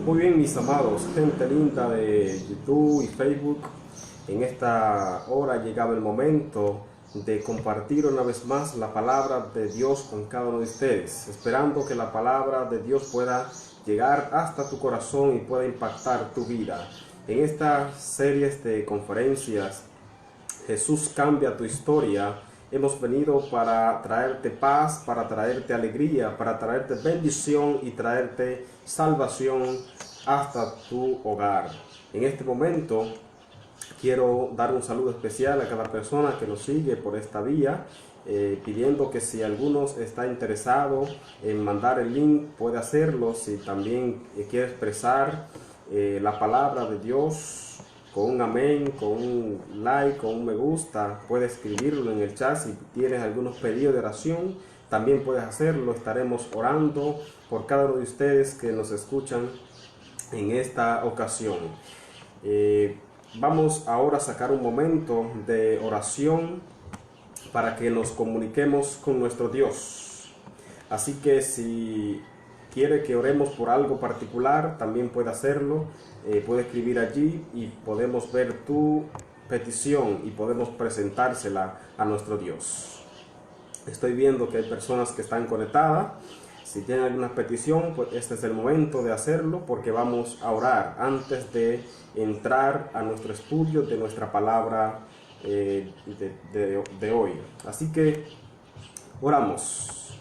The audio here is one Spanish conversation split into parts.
Muy bien, mis amados, gente linda de YouTube y Facebook, en esta hora ha llegado el momento de compartir una vez más la palabra de Dios con cada uno de ustedes, esperando que la palabra de Dios pueda llegar hasta tu corazón y pueda impactar tu vida. En estas series de conferencias, Jesús cambia tu historia. Hemos venido para traerte paz, para traerte alegría, para traerte bendición y traerte salvación hasta tu hogar. En este momento quiero dar un saludo especial a cada persona que nos sigue por esta vía, pidiendo que si alguno está interesado en mandar el link, puede hacerlo. Si también quiere expresar la palabra de Dios con un amén, con un like, con un me gusta, puedes escribirlo en el chat. Si tienes algunos pedidos de oración, también puedes hacerlo. Estaremos orando por cada uno de ustedes que nos escuchan en esta ocasión. Vamos ahora a sacar un momento de oración para que nos comuniquemos con nuestro Dios. Así que si quiere que oremos por algo particular, también puede hacerlo. Puede escribir allí y podemos ver tu petición y podemos presentársela a nuestro Dios. Estoy viendo que hay personas que están conectadas. Si tienen alguna petición, pues este es el momento de hacerlo, porque vamos a orar antes de entrar a nuestro estudio de nuestra palabra de hoy. Así que oramos.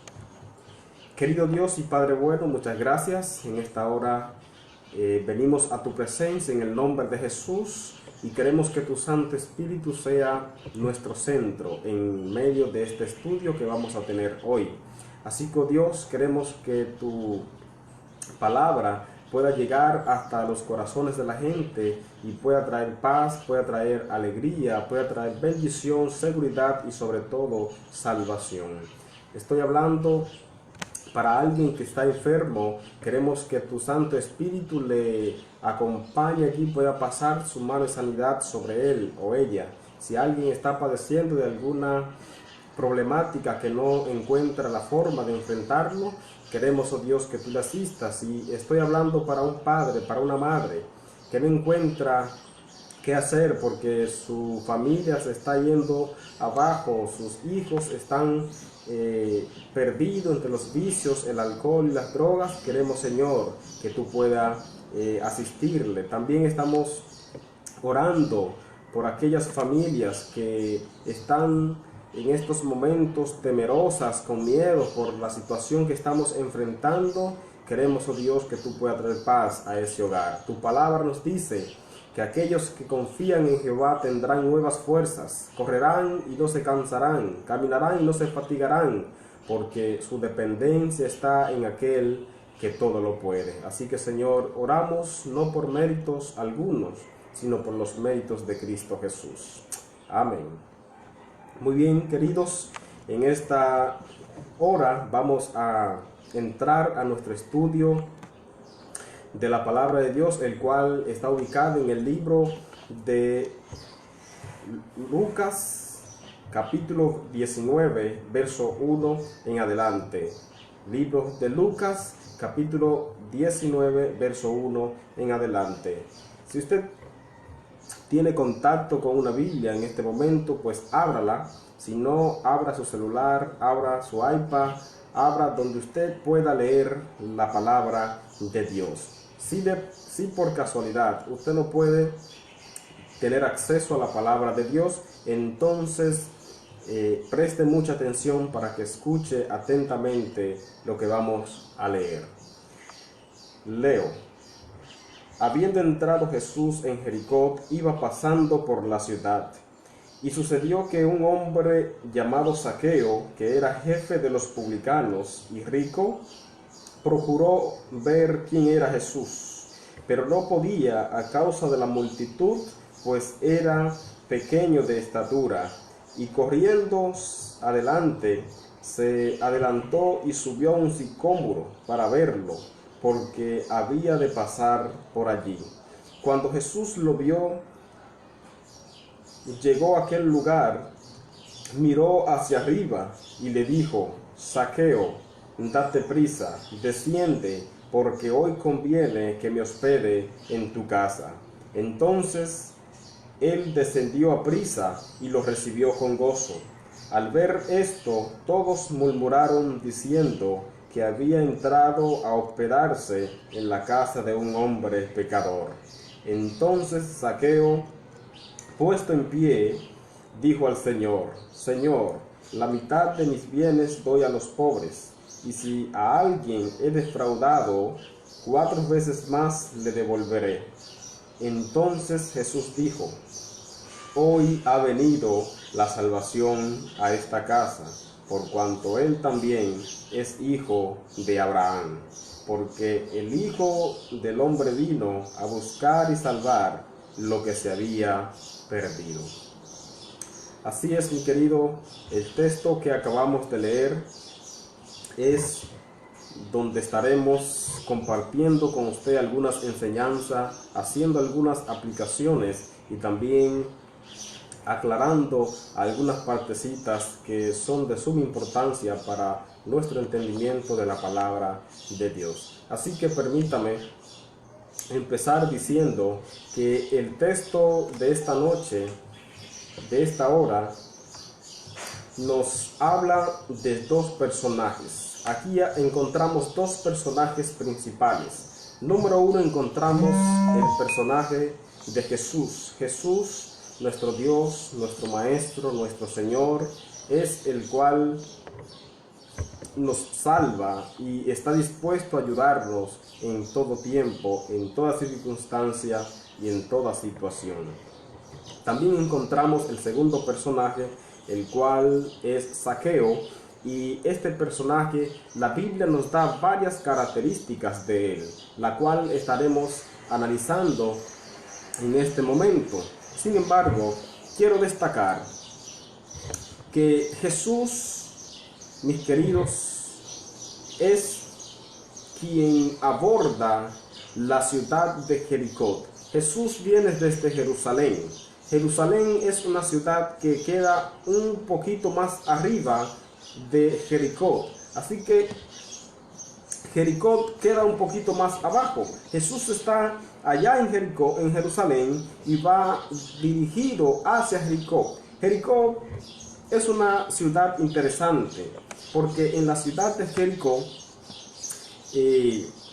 Querido Dios y Padre bueno, muchas gracias. En esta hora venimos a tu presencia en el nombre de Jesús y queremos que tu Santo Espíritu sea nuestro centro en medio de este estudio que vamos a tener hoy. Así que, oh Dios, queremos que tu palabra pueda llegar hasta los corazones de la gente y pueda traer paz, pueda traer alegría, pueda traer bendición, seguridad y sobre todo salvación. Estoy hablando para alguien que está enfermo. Queremos que tu Santo Espíritu le acompañe allí, pueda pasar su mano de sanidad sobre él o ella. Si alguien está padeciendo de alguna problemática que no encuentra la forma de enfrentarlo, queremos, oh Dios, que tú le asistas. Y estoy hablando para un padre, para una madre que no encuentra qué hacer porque su familia se está yendo abajo, sus hijos están perdidos entre los vicios, el alcohol y las drogas. Queremos, Señor, que tú puedas asistirle. También estamos orando por aquellas familias que están en estos momentos temerosas, con miedo por la situación que estamos enfrentando. Queremos, oh Dios, que tú puedas traer paz a ese hogar. Tu palabra nos dice que aquellos que confían en Jehová tendrán nuevas fuerzas, correrán y no se cansarán, caminarán y no se fatigarán, porque su dependencia está en aquel que todo lo puede. Así que, Señor, oramos no por méritos algunos, sino por los méritos de Cristo Jesús. Amén. Muy bien, queridos, en esta hora vamos a entrar a nuestro estudio de la palabra de Dios, el cual está ubicado en el libro de Lucas, capítulo 19, verso 1 en adelante. Libro de Lucas, capítulo 19, verso 1 en adelante. Si usted tiene contacto con una Biblia en este momento, pues ábrala. Si no, abra su celular, abra su iPad, abra donde usted pueda leer la palabra de Dios. Si por casualidad usted no puede tener acceso a la palabra de Dios, entonces preste mucha atención para que escuche atentamente lo que vamos a leer. Leo. Habiendo entrado Jesús en Jericó, iba pasando por la ciudad. Y sucedió que un hombre llamado Zaqueo, que era jefe de los publicanos y rico, procuró ver quién era Jesús, pero no podía a causa de la multitud, pues era pequeño de estatura. Y corriendo adelante, se adelantó y subió a un sicómoro para verlo, porque había de pasar por allí. Cuando Jesús lo vio, llegó a aquel lugar, miró hacia arriba y le dijo: Zaqueo, date prisa, desciende, porque hoy conviene que me hospede en tu casa. Entonces él descendió aprisa y lo recibió con gozo. Al ver esto, todos murmuraron diciendo que había entrado a hospedarse en la casa de un hombre pecador. Entonces Zaqueo, puesto en pie, dijo al Señor: Señor, la mitad de mis bienes doy a los pobres, y si a alguien he defraudado, 4 veces más le devolveré. Entonces Jesús dijo: Hoy ha venido la salvación a esta casa, por cuanto él también es hijo de Abraham, porque el Hijo del Hombre vino a buscar y salvar lo que se había perdido. Así es, mi querido, el texto que acabamos de leer es donde estaremos compartiendo con usted algunas enseñanzas, haciendo algunas aplicaciones y también aclarando algunas partecitas que son de suma importancia para nuestro entendimiento de la palabra de Dios. Así que permítame empezar diciendo que el texto de esta noche, de esta hora, nos habla de 2 personajes. Aquí encontramos 2 personajes principales. Número 1, encontramos el personaje de Jesús. Jesús, nuestro Dios, nuestro Maestro, nuestro Señor, es el cual nos salva y está dispuesto a ayudarnos en todo tiempo, en toda circunstancia y en toda situación. También encontramos el segundo personaje, el cual es Zaqueo, y este personaje, la Biblia nos da varias características de él, la cual estaremos analizando en este momento. Sin embargo, quiero destacar que Jesús, mis queridos, es quien aborda la ciudad de Jericó. Jesús viene desde Jerusalén. Jerusalén es una ciudad que queda un poquito más arriba de Jericó. Así que Jericó queda un poquito más abajo. Jesús está allá en Jericó, en Jerusalén, y va dirigido hacia Jericó. Jericó es una ciudad interesante, porque en la ciudad de Jericó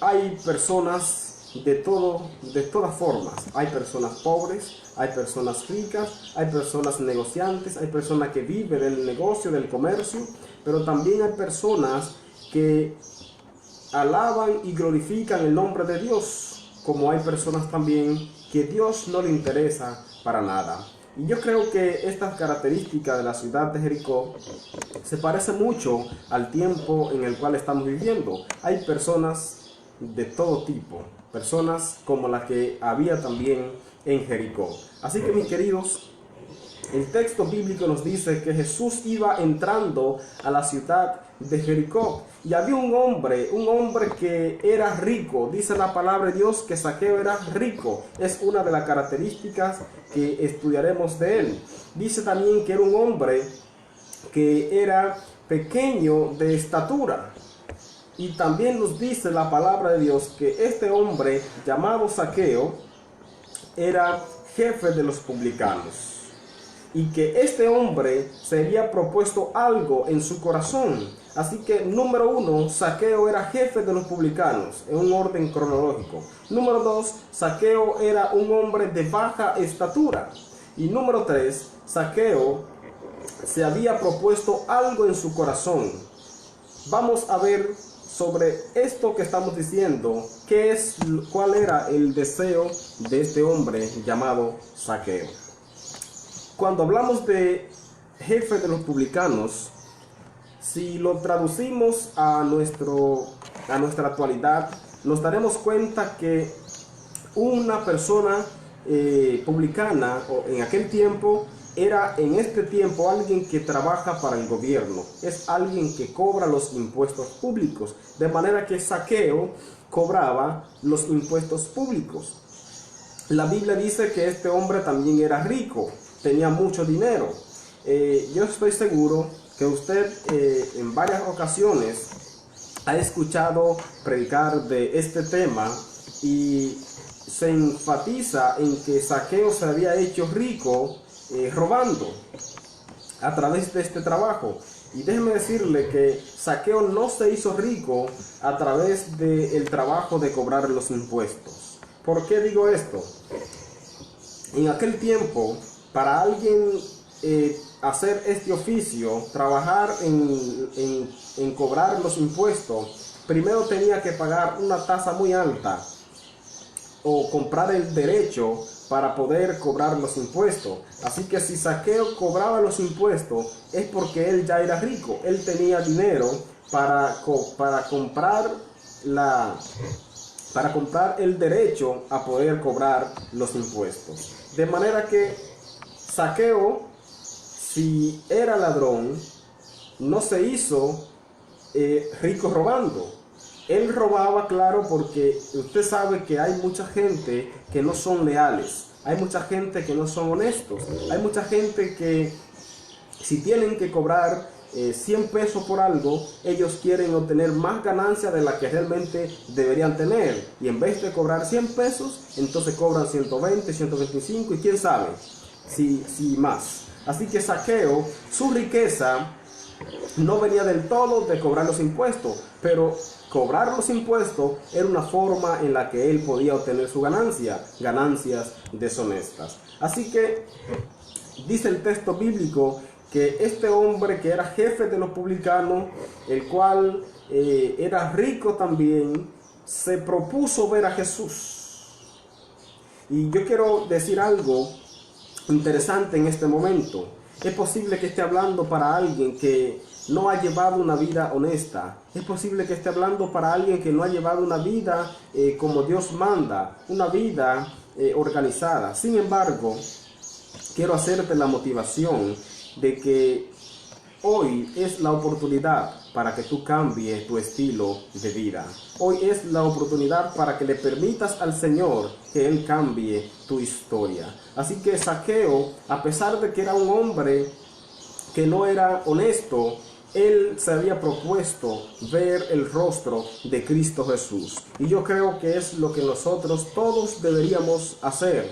hay personas de todas formas. Hay personas pobres, hay personas ricas, hay personas negociantes, hay personas que viven del negocio, del comercio, pero también hay personas que alaban y glorifican el nombre de Dios, como hay personas también que Dios no le interesa para nada. Y yo creo que estas características de la ciudad de Jericó se parecen mucho al tiempo en el cual estamos viviendo. Hay personas de todo tipo, personas como las que había también en Jericó. Así que, mis queridos, el texto bíblico nos dice que Jesús iba entrando a la ciudad de Jericó y había un hombre que era rico. Dice la palabra de Dios que Zaqueo era rico. Es una de las características que estudiaremos de él. Dice también que era un hombre que era pequeño de estatura. Y también nos dice la palabra de Dios que este hombre llamado Zaqueo era jefe de los publicanos. Y que este hombre se había propuesto algo en su corazón. Así que, número 1, Zaqueo era jefe de los publicanos, en un orden cronológico. Número 2, Zaqueo era un hombre de baja estatura. Y número 3, Zaqueo se había propuesto algo en su corazón. Vamos a ver sobre esto que estamos diciendo, cuál era el deseo de este hombre llamado Zaqueo. Cuando hablamos de jefe de los publicanos, si lo traducimos a nuestra actualidad, nos daremos cuenta que una persona publicana, o en aquel tiempo, era en este tiempo alguien que trabaja para el gobierno, es alguien que cobra los impuestos públicos, de manera que Zaqueo cobraba los impuestos públicos. La Biblia dice que este hombre también era rico, tenía mucho dinero. Yo estoy seguro que usted en varias ocasiones ha escuchado predicar de este tema y se enfatiza en que Zaqueo se había hecho rico robando a través de este trabajo. Y déjeme decirle que Zaqueo no se hizo rico a través del trabajo de cobrar los impuestos. ¿Por qué digo esto? En aquel tiempo, para alguien hacer este oficio, trabajar en cobrar los impuestos, primero tenía que pagar una tasa muy alta o comprar el derecho para poder cobrar los impuestos. Así que si Zaqueo cobraba los impuestos es porque él ya era rico, él tenía dinero para comprar el derecho a poder cobrar los impuestos. De manera que Zaqueo, si era ladrón, no se hizo rico robando. Él robaba, claro, porque usted sabe que hay mucha gente que no son leales, hay mucha gente que no son honestos, hay mucha gente que si tienen que cobrar 100 pesos por algo, ellos quieren obtener más ganancia de la que realmente deberían tener, y en vez de cobrar 100 pesos, entonces cobran 120, 125 y quién sabe si más. Así que Zaqueo, su riqueza no venía del todo de cobrar los impuestos, pero cobrar los impuestos era una forma en la que él podía obtener su ganancias deshonestas. Así que dice el texto bíblico que este hombre que era jefe de los publicanos, el cual era rico también, se propuso ver a Jesús. Y yo quiero decir algo interesante en este momento. Es posible que esté hablando para alguien que no ha llevado una vida honesta. Es posible que esté hablando para alguien que no ha llevado una vida como Dios manda, una vida organizada. Sin embargo, quiero hacerte la motivación de que hoy es la oportunidad para que tú cambies tu estilo de vida. Hoy es la oportunidad para que le permitas al Señor que Él cambie tu historia. Así que Zaqueo, a pesar de que era un hombre que no era honesto, él se había propuesto ver el rostro de Cristo Jesús. Y yo creo que es lo que nosotros todos deberíamos hacer.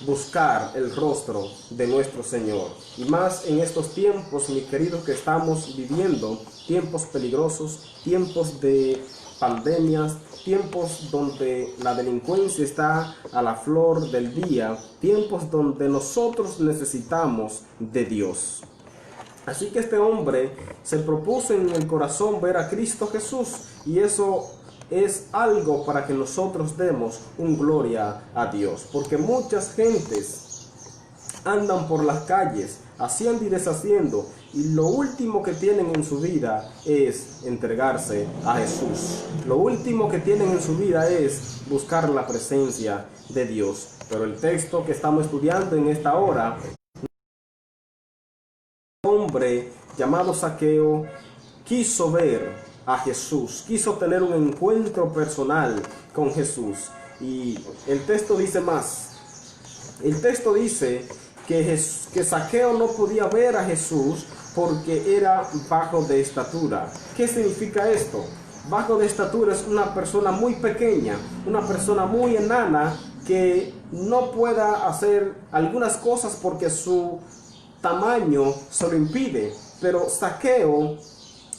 Buscar el rostro de nuestro Señor. Y más en estos tiempos, mis queridos, que estamos viviendo, tiempos peligrosos, tiempos de pandemias, tiempos donde la delincuencia está a la flor del día, tiempos donde nosotros necesitamos de Dios. Así que este hombre se propuso en el corazón ver a Cristo Jesús, y eso es algo para que nosotros demos un gloria a Dios, porque muchas gentes andan por las calles haciendo y deshaciendo, y lo último que tienen en su vida es entregarse a Jesús. Lo último que tienen en su vida es buscar la presencia de Dios. Pero el texto que estamos estudiando en esta hora, un hombre llamado Zaqueo quiso ver a Jesús, quiso tener un encuentro personal con Jesús. Y el texto dice más. El texto dice que Zaqueo no podía ver a Jesús porque era bajo de estatura. ¿Qué significa esto? Bajo de estatura es una persona muy pequeña, una persona muy enana que no pueda hacer algunas cosas porque su tamaño se lo impide. Pero Zaqueo,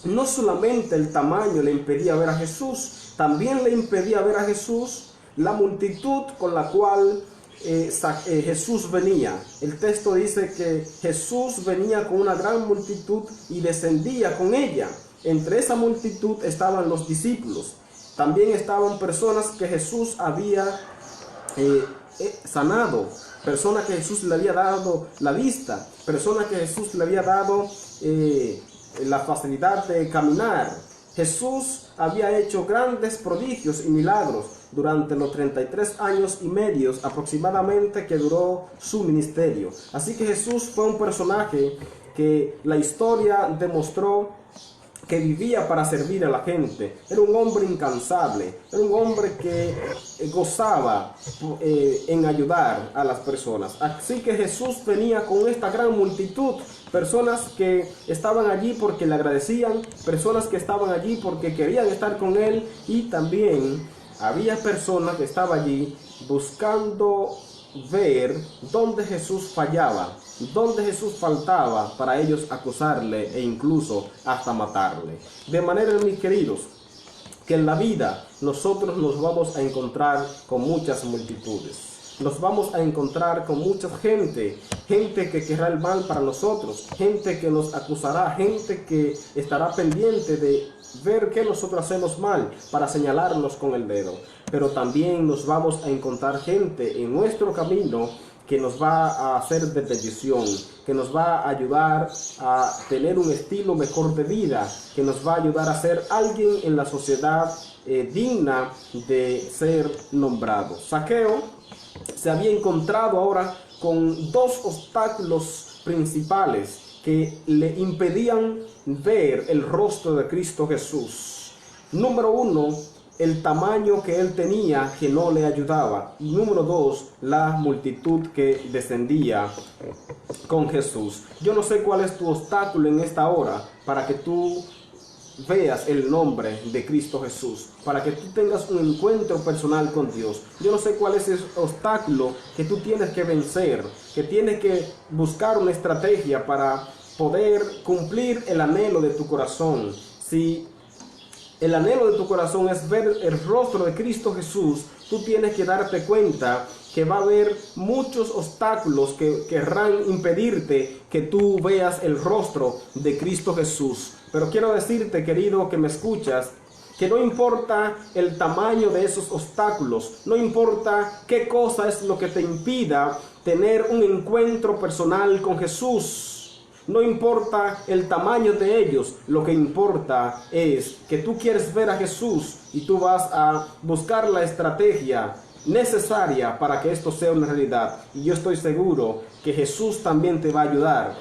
no solamente el tamaño le impedía ver a Jesús, también le impedía ver a Jesús la multitud con la cual Jesús venía. El texto dice que Jesús venía con una gran multitud y descendía con ella. Entre esa multitud estaban los discípulos. También estaban personas que Jesús había sanado, personas que Jesús le había dado la vista, personas que Jesús le había dado la facilidad de caminar. Jesús había hecho grandes prodigios y milagros durante los 33 años y medio aproximadamente que duró su ministerio. Así que Jesús fue un personaje que la historia demostró que vivía para servir a la gente. Era un hombre incansable, era un hombre que gozaba en ayudar a las personas. Así que Jesús venía con esta gran multitud, personas que estaban allí porque le agradecían, personas que estaban allí porque querían estar con él, y también había personas que estaban allí buscando ver dónde Jesús fallaba, dónde Jesús faltaba para ellos acusarle e incluso hasta matarle. De manera, mis queridos, que en la vida nosotros nos vamos a encontrar con muchas multitudes. Nos vamos a encontrar con mucha gente que querrá el mal para nosotros, gente que nos acusará, gente que estará pendiente de ver qué nosotros hacemos mal para señalarnos con el dedo. Pero también nos vamos a encontrar gente en nuestro camino que nos va a hacer de bendición, que nos va a ayudar a tener un estilo mejor de vida, que nos va a ayudar a ser alguien en la sociedad digna de ser nombrado. Zaqueo se había encontrado ahora con dos obstáculos principales que le impedían ver el rostro de Cristo Jesús. Número uno, el tamaño que él tenía que no le ayudaba. Y número dos, la multitud que descendía con Jesús. Yo no sé cuál es tu obstáculo en esta hora para que tú veas el nombre de Cristo Jesús, para que tú tengas un encuentro personal con Dios. Yo no sé cuál es ese obstáculo que tú tienes que vencer, que tienes que buscar una estrategia para poder cumplir el anhelo de tu corazón. Si el anhelo de tu corazón es ver el rostro de Cristo Jesús, tú tienes que darte cuenta que va a haber muchos obstáculos que querrán impedirte que tú veas el rostro de Cristo Jesús. Pero quiero decirte, querido, que me escuchas, que no importa el tamaño de esos obstáculos, no importa qué cosa es lo que te impida tener un encuentro personal con Jesús. No importa el tamaño de ellos, lo que importa es que tú quieres ver a Jesús y tú vas a buscar la estrategia necesaria para que esto sea una realidad. Y yo estoy seguro que Jesús también te va a ayudar.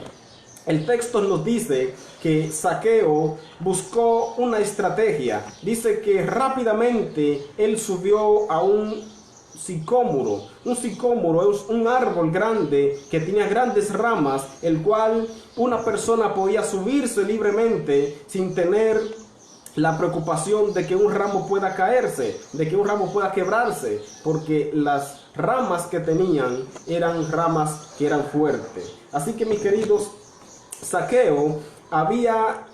El texto nos dice que Zaqueo buscó una estrategia. Dice que rápidamente él subió a un sicómoro. Un sicómoro es un árbol grande que tenía grandes ramas, el cual una persona podía subirse libremente sin tener la preocupación de que un ramo pueda caerse, de que un ramo pueda quebrarse, porque las ramas que tenían eran ramas que eran fuertes. Así que, mis queridos, Zaqueo había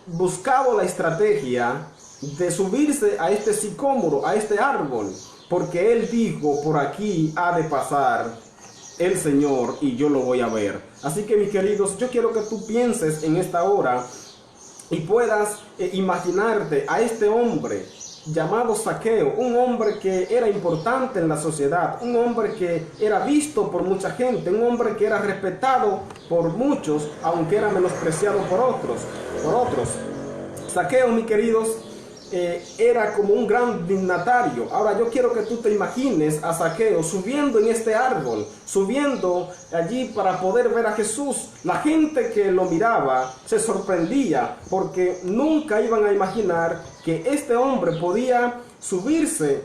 buscado la estrategia de subirse a este sicómoro, a este árbol, porque él dijo: por aquí ha de pasar el Señor y yo lo voy a ver. Así que, mis queridos, yo quiero que tú pienses en esta hora y puedas imaginarte a este hombre llamado Zaqueo, un hombre que era importante en la sociedad, un hombre que era visto por mucha gente, un hombre que era respetado por muchos, aunque era menospreciado por otros. Zaqueo, mis queridos, era como un gran dignatario. Ahora yo quiero que tú te imagines a Zaqueo subiendo en este árbol, subiendo allí para poder ver a Jesús. La gente que lo miraba se sorprendía porque nunca iban a imaginar que este hombre podía subirse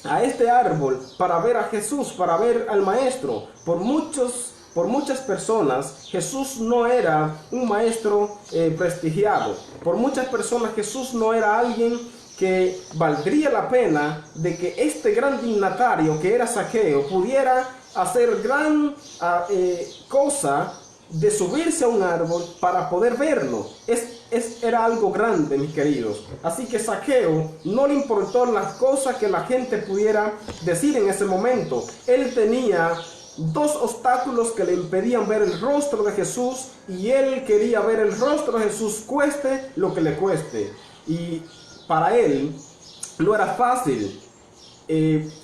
a este árbol para ver a Jesús, para ver al Maestro. Por muchas personas, Jesús no era un maestro prestigiado. Por muchas personas, Jesús no era alguien que valdría la pena de que este gran dignatario que era Zaqueo pudiera hacer gran cosa de subirse a un árbol para poder verlo. Era algo grande, mis queridos. Así que Zaqueo no le importó las cosas que la gente pudiera decir en ese momento. Él tenía dos obstáculos que le impedían ver el rostro de Jesús, y él quería ver el rostro de Jesús cueste lo que le cueste. Y para él no era fácil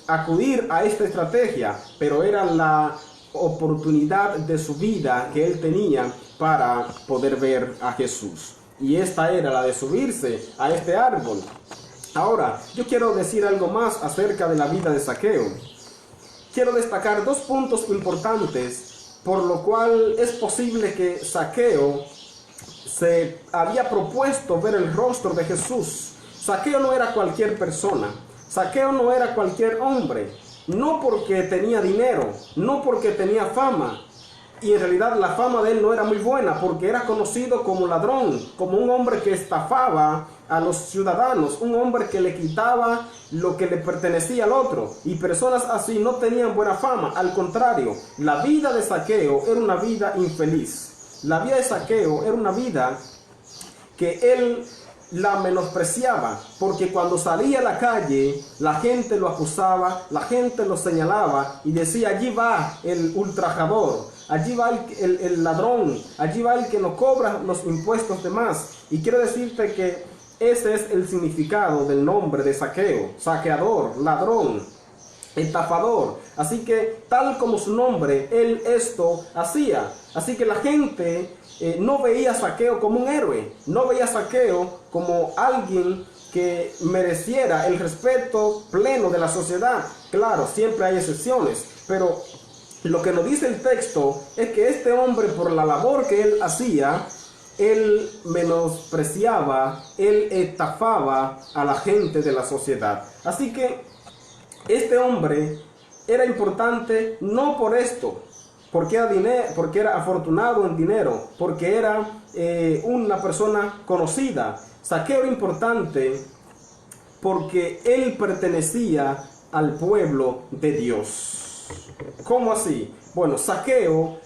acudir a esta estrategia, pero era la oportunidad de su vida que él tenía para poder ver a Jesús, y esta era la de subirse a este árbol. Ahora, yo quiero decir algo más acerca de la vida de Zaqueo. Quiero destacar dos puntos importantes por lo cual es posible que Zaqueo se había propuesto ver el rostro de Jesús. Zaqueo no era cualquier persona. Zaqueo no era cualquier hombre, no porque tenía dinero, no porque tenía fama. Y en realidad la fama de él no era muy buena, porque era conocido como ladrón, como un hombre que estafaba a los ciudadanos, un hombre que le quitaba lo que le pertenecía al otro. Y personas así no tenían buena fama. Al contrario, la vida de Zaqueo era una vida infeliz. La vida de Zaqueo era una vida que él la menospreciaba, porque cuando salía a la calle, la gente lo acusaba, la gente lo señalaba y decía: allí va el ultrajador, allí va el ladrón, allí va el que no cobra los impuestos de más. Y quiero decirte que ese es el significado del nombre de Zaqueo: saqueador, ladrón, estafador. Así que tal como su nombre, él esto hacía. Así que la gente no veía a Zaqueo como un héroe, no veía a Zaqueo como alguien que mereciera el respeto pleno de la sociedad. Claro, siempre hay excepciones, pero lo que nos dice el texto es que este hombre, por la labor que él hacía, él menospreciaba, él estafaba a la gente de la sociedad. Así que este hombre era importante no por esto, porque era afortunado en dinero, porque era una persona conocida. Zaqueo era importante porque él pertenecía al pueblo de Dios. ¿Cómo así? Bueno, Zaqueo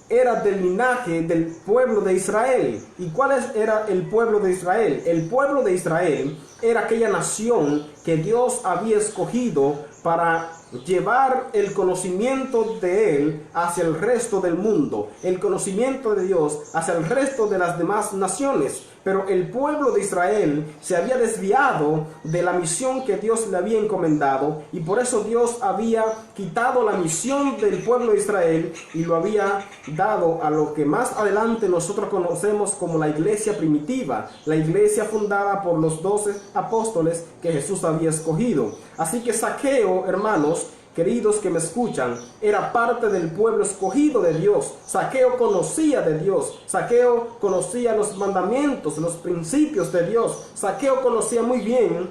era del linaje del pueblo de Israel. ¿Y cuál era el pueblo de Israel? El pueblo de Israel era aquella nación que Dios había escogido para llevar el conocimiento de Él hacia el resto del mundo, el conocimiento de Dios hacia el resto de las demás naciones. Pero el pueblo de Israel se había desviado de la misión que Dios le había encomendado, y por eso Dios había quitado la misión del pueblo de Israel y lo había dado a lo que más adelante nosotros conocemos como la iglesia primitiva, la iglesia fundada por los 12 apóstoles que Jesús había escogido. Así que Zaqueo, hermanos queridos que me escuchan, era parte del pueblo escogido de Dios. Zaqueo conocía de Dios. Zaqueo conocía los mandamientos, los principios de Dios. Zaqueo conocía muy bien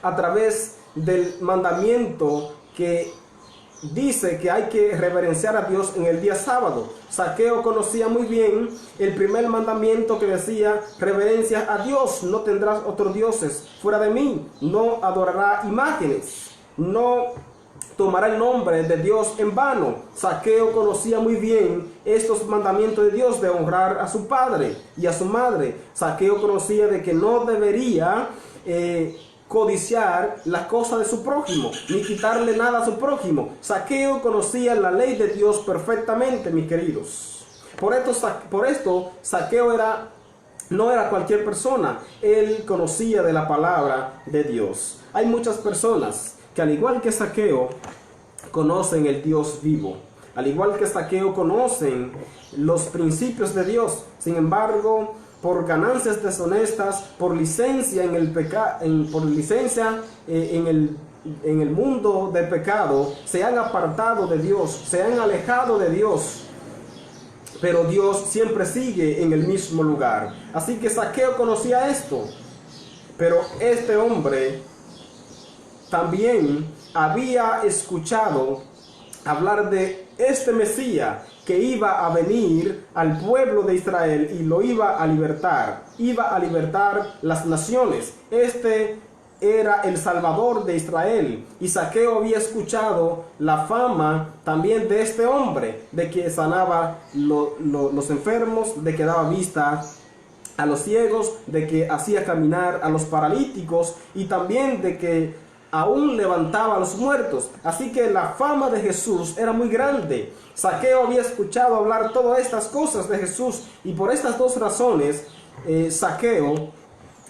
a través del mandamiento que dice que hay que reverenciar a Dios en el día sábado. Zaqueo conocía muy bien el primer mandamiento que decía: reverencia a Dios, no tendrás otros dioses fuera de mí, no adorará imágenes, no tomará el nombre de Dios en vano. Zaqueo conocía muy bien estos mandamientos de Dios, de honrar a su padre y a su madre. Zaqueo conocía de que no debería codiciar las cosas de su prójimo, ni quitarle nada a su prójimo. Zaqueo conocía la ley de Dios perfectamente, mis queridos. Por esto Zaqueo no era cualquier persona. Él conocía de la palabra de Dios. Hay muchas personas que, al igual que Zaqueo, conocen el Dios vivo. Al igual que Zaqueo, conocen los principios de Dios. Sin embargo, por ganancias deshonestas, por licencia en el mundo del pecado, se han apartado de Dios, se han alejado de Dios. Pero Dios siempre sigue en el mismo lugar. Así que Zaqueo conocía esto. Pero este hombre también había escuchado hablar de este Mesías que iba a venir al pueblo de Israel y lo iba a libertar las naciones. Este era el Salvador de Israel, y Zaqueo había escuchado la fama también de este hombre, de que sanaba los enfermos, de que daba vista a los ciegos, de que hacía caminar a los paralíticos, y también de que aún levantaba a los muertos. Así que la fama de Jesús era muy grande. Zaqueo había escuchado hablar todas estas cosas de Jesús, y por estas dos razones Zaqueo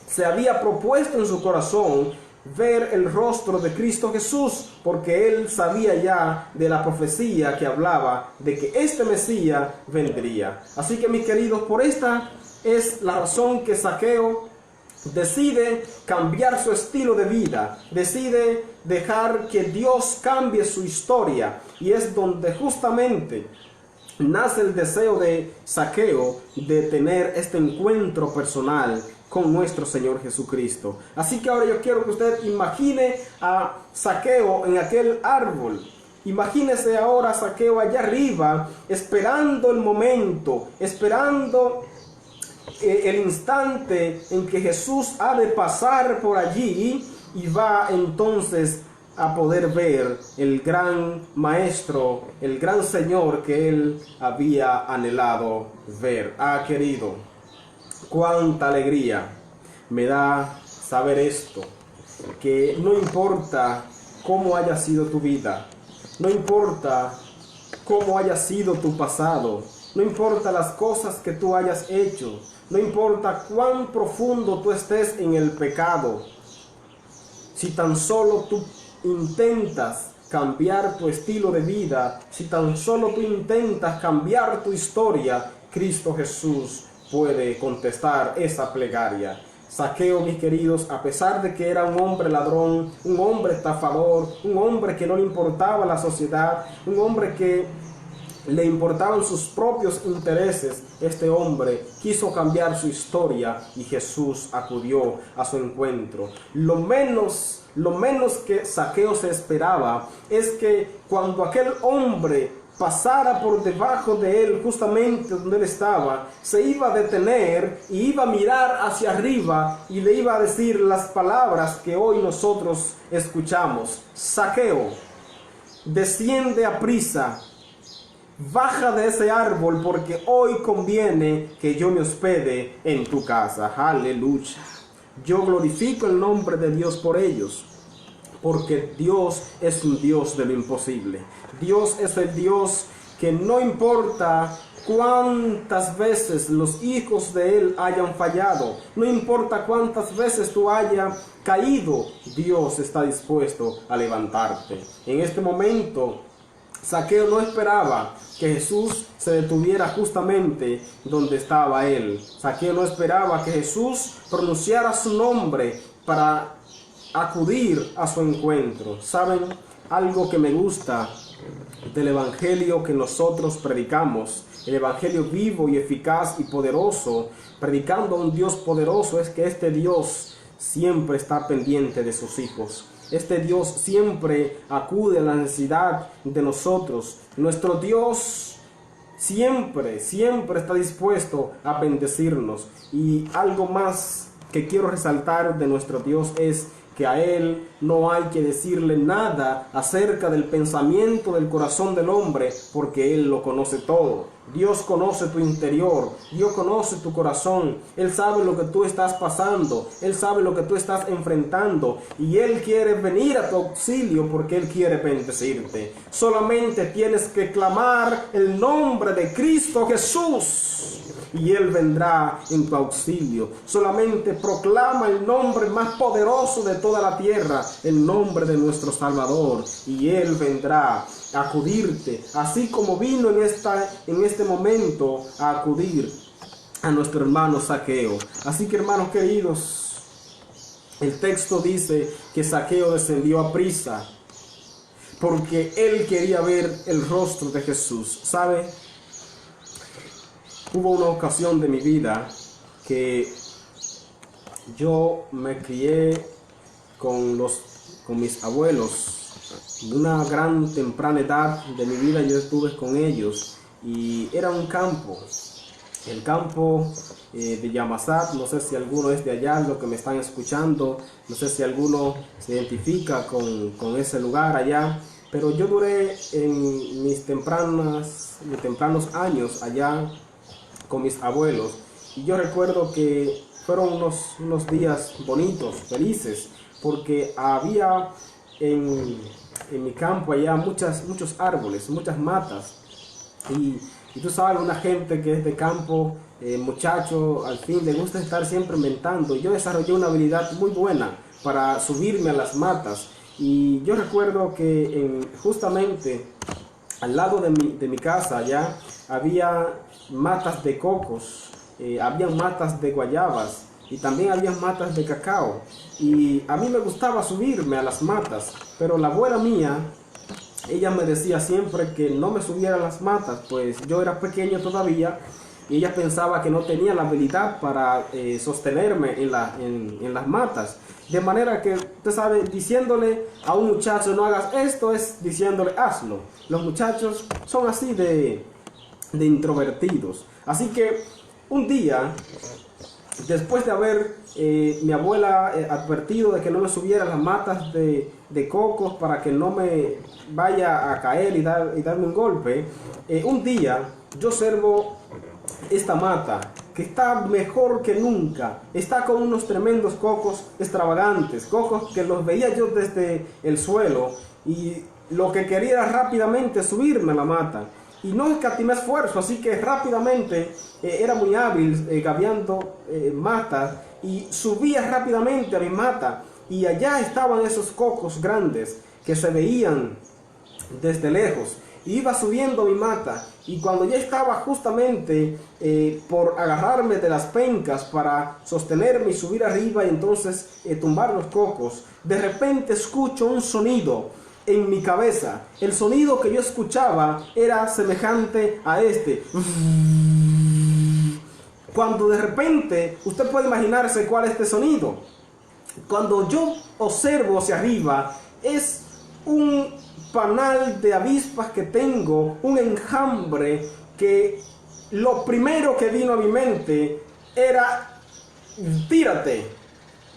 se había propuesto en su corazón ver el rostro de Cristo Jesús, porque él sabía ya de la profecía que hablaba de que este Mesías vendría. Así que, mis queridos, por esta es la razón que Zaqueo decide cambiar su estilo de vida, decide dejar que Dios cambie su historia, y es donde justamente nace el deseo de Zaqueo de tener este encuentro personal con nuestro Señor Jesucristo. Así que ahora yo quiero que usted imagine a Zaqueo en aquel árbol. Imagínese ahora a Zaqueo allá arriba, esperando el momento, esperando el instante en que Jesús ha de pasar por allí y va entonces a poder ver el gran maestro, el gran Señor que él había anhelado ver. Querido, cuánta alegría me da saber esto, que no importa cómo haya sido tu vida, no importa cómo haya sido tu pasado, no importa las cosas que tú hayas hecho, no importa cuán profundo tú estés en el pecado, si tan solo tú intentas cambiar tu estilo de vida, si tan solo tú intentas cambiar tu historia, Cristo Jesús puede contestar esa plegaria. Zaqueo, mis queridos, a pesar de que era un hombre ladrón, un hombre estafador, un hombre que no le importaba la sociedad, un hombre que le importaban sus propios intereses, este hombre quiso cambiar su historia y Jesús acudió a su encuentro. Lo menos que Zaqueo se esperaba es que cuando aquel hombre pasara por debajo de él, justamente donde él estaba, se iba a detener y iba a mirar hacia arriba y le iba a decir las palabras que hoy nosotros escuchamos: Zaqueo, desciende a prisa, baja de ese árbol, porque hoy conviene que yo me hospede en tu casa. Aleluya. Yo glorifico el nombre de Dios por ellos, porque Dios es un Dios de lo imposible. Dios es el Dios que no importa cuántas veces los hijos de Él hayan fallado, no importa cuántas veces tú hayas caído, Dios está dispuesto a levantarte. En este momento, Zaqueo no esperaba que Jesús se detuviera justamente donde estaba él. Zaqueo no esperaba que Jesús pronunciara su nombre para acudir a su encuentro. ¿Saben? Algo que me gusta del evangelio que nosotros predicamos, el evangelio vivo y eficaz y poderoso, predicando a un Dios poderoso, es que este Dios siempre está pendiente de sus hijos. Este Dios siempre acude a la necesidad de nosotros. Nuestro Dios siempre está dispuesto a bendecirnos. Y algo más que quiero resaltar de nuestro Dios es que a Él no hay que decirle nada acerca del pensamiento del corazón del hombre, porque Él lo conoce todo. Dios conoce tu interior, Dios conoce tu corazón, Él sabe lo que tú estás pasando, Él sabe lo que tú estás enfrentando, y Él quiere venir a tu auxilio porque Él quiere bendecirte. Solamente tienes que clamar el nombre de Cristo Jesús y Él vendrá en tu auxilio. Solamente proclama el nombre más poderoso de toda la tierra, el nombre de nuestro Salvador, y Él vendrá a acudirte, así como vino en este momento a acudir a nuestro hermano Zaqueo. Así que, hermanos queridos, el texto dice que Zaqueo descendió a prisa porque él quería ver el rostro de Jesús. ¿Sabe? Hubo una ocasión de mi vida que yo me crié con mis abuelos. Una gran temprana edad de mi vida yo estuve con ellos y era un campo, el campo de Yamasat. No sé si alguno es de allá, lo que me están escuchando, no sé si alguno se identifica con ese lugar allá, pero yo duré en mis tempranos años allá con mis abuelos, y yo recuerdo que fueron unos días bonitos, felices, porque había en mi campo allá muchos árboles, muchas matas, y tú sabes, una gente que es de campo, muchacho, al fin le gusta estar siempre inventando. Yo desarrollé una habilidad muy buena para subirme a las matas, y yo recuerdo que justamente al lado de mi casa allá había matas de cocos, había matas de guayabas y también había matas de cacao, y a mí me gustaba subirme a las matas, pero la abuela mía, ella me decía siempre que no me subiera a las matas, pues yo era pequeño todavía, y ella pensaba que no tenía la habilidad para sostenerme en las matas. De manera que, usted sabe, diciéndole a un muchacho no hagas esto es diciéndole hazlo. Los muchachos son así de introvertidos. Así que un día, después de haber mi abuela advertido de que no me subiera a las matas de cocos para que no me vaya a caer y darme un golpe, un día yo observo esta mata que está mejor que nunca, está con unos tremendos cocos extravagantes, cocos que los veía yo desde el suelo, y lo que quería era rápidamente subirme a la mata. Y no escatimé esfuerzo, así que rápidamente era muy hábil gaviando matas, y subía rápidamente a mi mata, y allá estaban esos cocos grandes que se veían desde lejos. Iba subiendo mi mata, y cuando ya estaba justamente por agarrarme de las pencas para sostenerme y subir arriba y entonces tumbar los cocos, de repente escucho un sonido en mi cabeza. El sonido que yo escuchaba era semejante a este. Cuando de repente, usted puede imaginarse cuál es este sonido. Cuando yo observo hacia arriba, es un panal de avispas que tengo, un enjambre, que lo primero que vino a mi mente era tírate.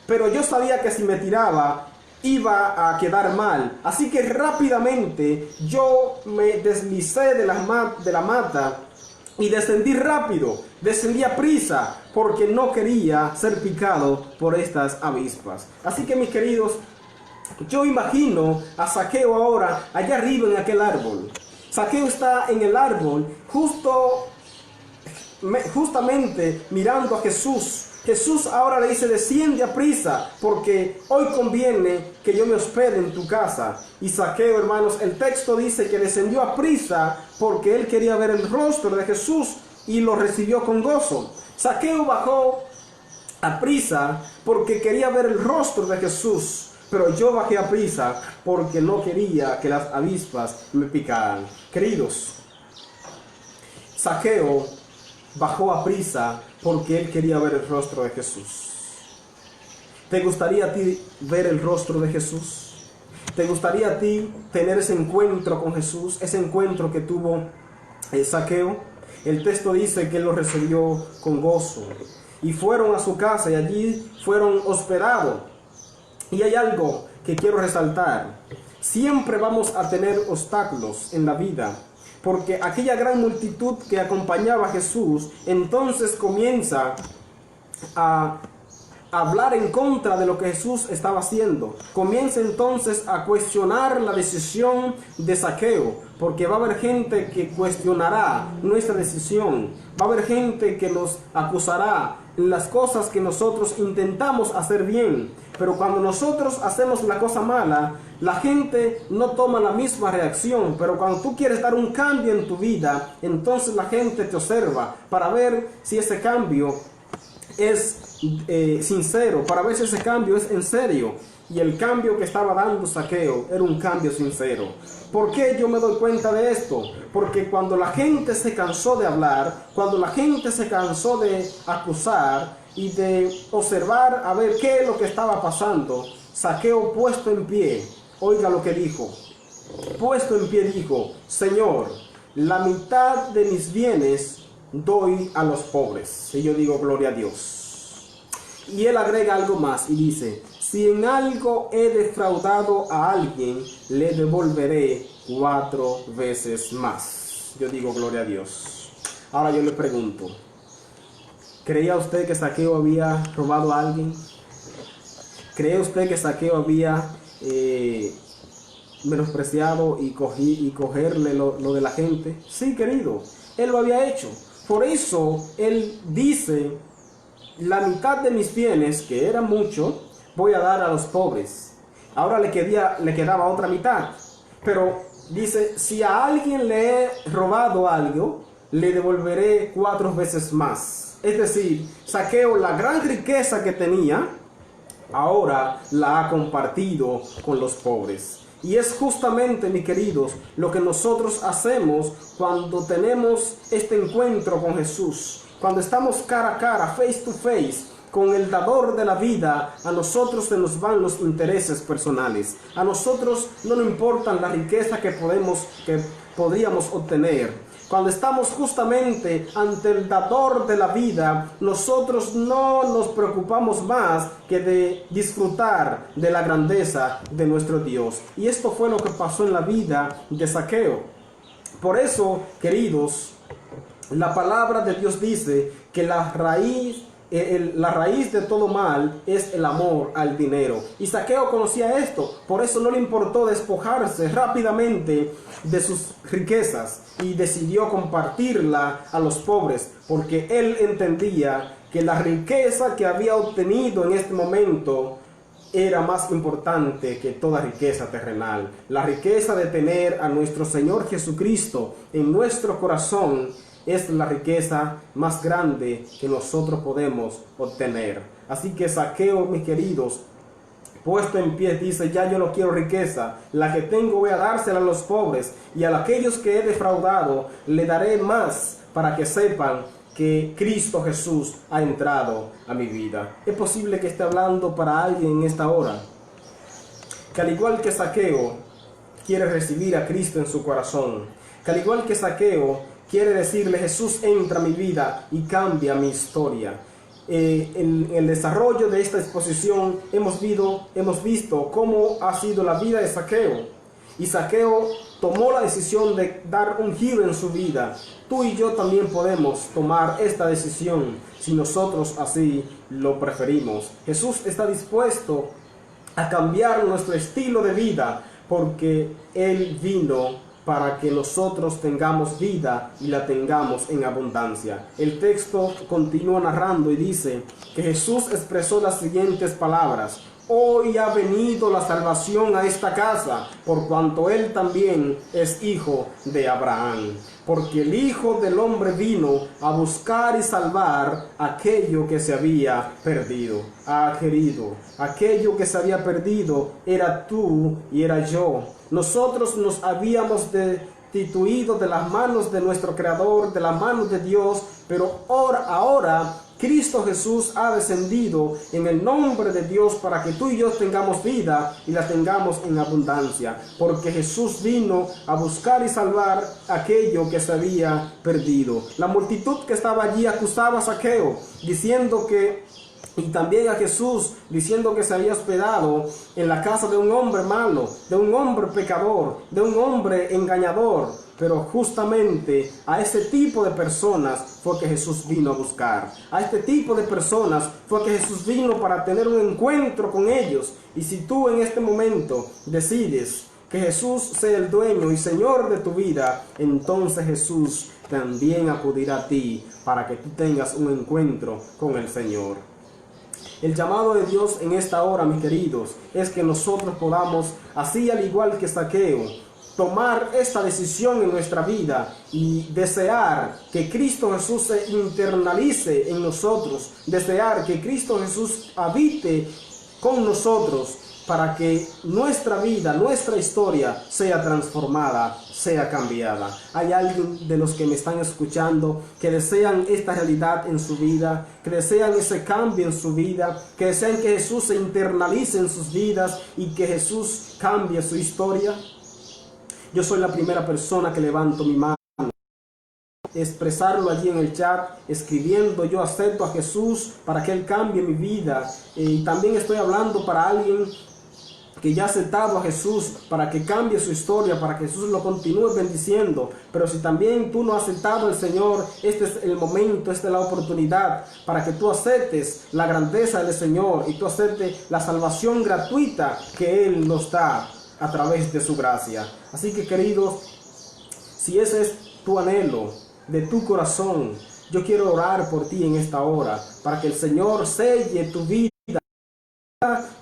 Pero yo sabía que si me tiraba iba a quedar mal, así que rápidamente yo me deslicé de la mata y descendí rápido, descendí a prisa, porque no quería ser picado por estas avispas. Así que, mis queridos, yo imagino a Zaqueo ahora allá arriba en aquel árbol. Zaqueo está en el árbol justamente mirando a Jesús. Jesús ahora le dice: desciende a prisa, porque hoy conviene que yo me hospede en tu casa. Y Zaqueo, hermanos, el texto dice que descendió a prisa porque él quería ver el rostro de Jesús y lo recibió con gozo. Zaqueo bajó a prisa porque quería ver el rostro de Jesús, pero yo bajé a prisa porque no quería que las avispas me picaran. Queridos, Zaqueo bajó a prisa porque él quería ver el rostro de Jesús. ¿Te gustaría a ti ver el rostro de Jesús? ¿Te gustaría a ti tener ese encuentro con Jesús? Ese encuentro que tuvo Zaqueo. El texto dice que él lo recibió con gozo. Y fueron a su casa y allí fueron hospedados. Y hay algo que quiero resaltar. Siempre vamos a tener obstáculos en la vida, porque aquella gran multitud que acompañaba a Jesús entonces comienza a hablar en contra de lo que Jesús estaba haciendo. Comienza entonces a cuestionar la decisión de Zaqueo, porque va a haber gente que cuestionará nuestra decisión. Va a haber gente que nos acusará en las cosas que nosotros intentamos hacer bien, pero cuando nosotros hacemos la cosa mala, la gente no toma la misma reacción. Pero cuando tú quieres dar un cambio en tu vida, entonces la gente te observa para ver si ese cambio es sincero, para ver si ese cambio es en serio. Y el cambio que estaba dando Zaqueo era un cambio sincero. ¿Por qué yo me doy cuenta de esto? Porque cuando la gente se cansó de hablar, cuando la gente se cansó de acusar y de observar a ver qué es lo que estaba pasando, Zaqueo, puesto en pie, oiga lo que dijo. Puesto en pie dijo: Señor, la mitad de mis bienes doy a los pobres. Y yo digo: gloria a Dios. Y él agrega algo más y dice: si en algo he defraudado a alguien, le devolveré 4 veces más. Yo digo: gloria a Dios. Ahora yo le pregunto, ¿creía usted que Zaqueo había robado a alguien? ¿Cree usted que Zaqueo había menospreciado y cogerle lo de la gente? Sí, querido, él lo había hecho. Por eso él dice: la mitad de mis bienes, que era mucho, voy a dar a los pobres. Ahora le quedaba otra mitad. Pero dice: si a alguien le he robado algo, le devolveré 4 veces más. Es decir, Zaqueo, la gran riqueza que tenía, ahora la ha compartido con los pobres. Y es justamente, mis queridos, lo que nosotros hacemos cuando tenemos este encuentro con Jesús. Cuando estamos cara a cara, face to face, con el dador de la vida, a nosotros se nos van los intereses personales. A nosotros no nos importan la riqueza que podríamos obtener. Cuando estamos justamente ante el dador de la vida, nosotros no nos preocupamos más que de disfrutar de la grandeza de nuestro Dios. Y esto fue lo que pasó en la vida de Zaqueo. Por eso, queridos, la palabra de Dios dice que la raíz de todo mal es el amor al dinero. Y Zaqueo conocía esto, por eso no le importó despojarse rápidamente de sus riquezas y decidió compartirla a los pobres, porque él entendía que la riqueza que había obtenido en este momento era más importante que toda riqueza terrenal. La riqueza de tener a nuestro Señor Jesucristo en nuestro corazón es la riqueza más grande que nosotros podemos obtener. Así que Zaqueo, mis queridos, puesto en pie, dice: ya yo no quiero riqueza, la que tengo voy a dársela a los pobres, y a aquellos que he defraudado le daré más, para que sepan que Cristo Jesús ha entrado a mi vida. Es posible que esté hablando para alguien en esta hora, que al igual que Zaqueo quiere recibir a Cristo en su corazón, que al igual que Zaqueo quiere decirle: Jesús, entra a mi vida y cambia mi historia. En el desarrollo de esta exposición hemos visto cómo ha sido la vida de Zaqueo. Y Zaqueo tomó la decisión de dar un giro en su vida. Tú y yo también podemos tomar esta decisión si nosotros así lo preferimos. Jesús está dispuesto a cambiar nuestro estilo de vida, porque Él vino para que nosotros tengamos vida y la tengamos en abundancia. El texto continúa narrando y dice que Jesús expresó las siguientes palabras: hoy ha venido la salvación a esta casa, por cuanto él también es hijo de Abraham. Porque el Hijo del Hombre vino a buscar y salvar aquello que se había perdido. Ah, querido, aquello que se había perdido era tú y era yo. Nosotros nos habíamos destituido de las manos de nuestro Creador, de las manos de Dios, pero ahora Cristo Jesús ha descendido en el nombre de Dios para que tú y yo tengamos vida y la tengamos en abundancia. Porque Jesús vino a buscar y salvar aquello que se había perdido. La multitud que estaba allí acusaba a Zaqueo, diciendo que, y también a Jesús, diciendo que se había hospedado en la casa de un hombre malo, de un hombre pecador, de un hombre engañador. Pero justamente a ese tipo de personas fue que Jesús vino a buscar. A este tipo de personas fue que Jesús vino para tener un encuentro con ellos. Y si tú en este momento decides que Jesús sea el dueño y Señor de tu vida, entonces Jesús también acudirá a ti para que tú tengas un encuentro con el Señor. El llamado de Dios en esta hora, mis queridos, es que nosotros podamos, así al igual que Zaqueo, tomar esta decisión en nuestra vida y desear que Cristo Jesús se internalice en nosotros, desear que Cristo Jesús habite con nosotros para que nuestra vida, nuestra historia sea transformada, sea cambiada. Hay alguien de los que me están escuchando que desean esta realidad en su vida, que desean ese cambio en su vida, que desean que Jesús se internalice en sus vidas y que Jesús cambie su historia. Yo soy la primera persona que levanto mi mano, expresarlo allí en el chat, escribiendo: yo acepto a Jesús para que Él cambie mi vida. Y también estoy hablando para alguien que ya ha aceptado a Jesús para que cambie su historia, para que Jesús lo continúe bendiciendo. Pero si también tú no has aceptado al Señor, este es el momento, esta es la oportunidad para que tú aceptes la grandeza del Señor y tú aceptes la salvación gratuita que Él nos da a través de su gracia. Así que, queridos, si ese es tu anhelo de tu corazón, yo quiero orar por ti en esta hora, para que el Señor selle tu vida,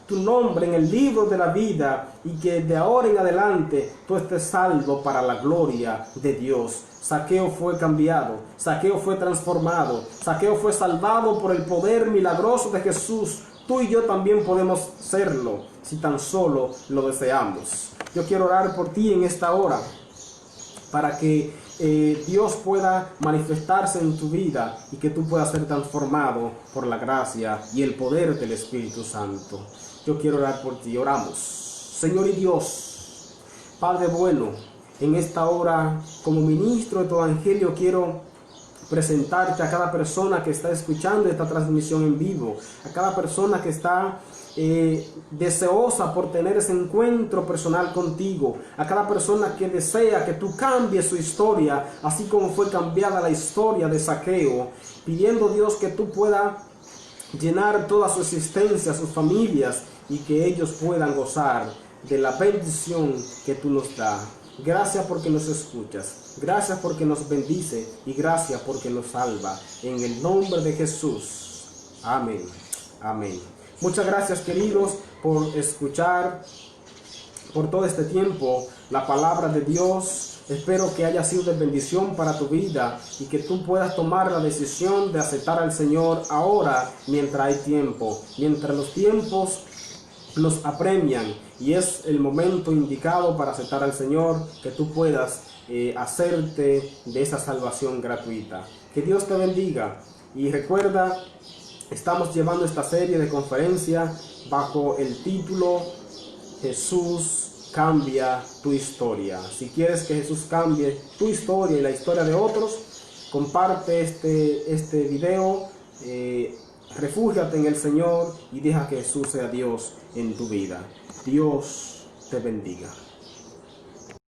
tu nombre en el libro de la vida, y que de ahora en adelante tú estés salvo para la gloria de Dios. Zaqueo fue cambiado, Zaqueo fue transformado, Zaqueo fue salvado por el poder milagroso de Jesús. Tú y yo también podemos serlo si tan solo lo deseamos. Yo quiero orar por ti en esta hora, para que Dios pueda manifestarse en tu vida y que tú puedas ser transformado por la gracia y el poder del Espíritu Santo. Yo quiero orar por ti. Oramos. Señor y Dios, Padre bueno, en esta hora, como ministro de tu evangelio, quiero presentarte a cada persona que está escuchando esta transmisión en vivo, a cada persona que está deseosa por tener ese encuentro personal contigo, a cada persona que desea que tú cambies su historia, así como fue cambiada la historia de Zaqueo, pidiendo, Dios, que tú puedas llenar toda su existencia, sus familias, y que ellos puedan gozar de la bendición que tú nos das. Gracias porque nos escuchas, gracias porque nos bendice y gracias porque nos salva. En el nombre de Jesús. Amén. Amén. Muchas gracias, queridos, por escuchar por todo este tiempo la palabra de Dios. Espero que haya sido de bendición para tu vida y que tú puedas tomar la decisión de aceptar al Señor ahora, mientras hay tiempo, mientras los tiempos nos apremian y es el momento indicado para aceptar al Señor, que tú puedas hacerte de esa salvación gratuita. Que Dios te bendiga y recuerda, estamos llevando esta serie de conferencias bajo el título Jesús cambia tu historia. Si quieres que Jesús cambie tu historia y la historia de otros, comparte este video, refúgiate en el Señor y deja que Jesús sea Dios en tu vida. Dios te bendiga.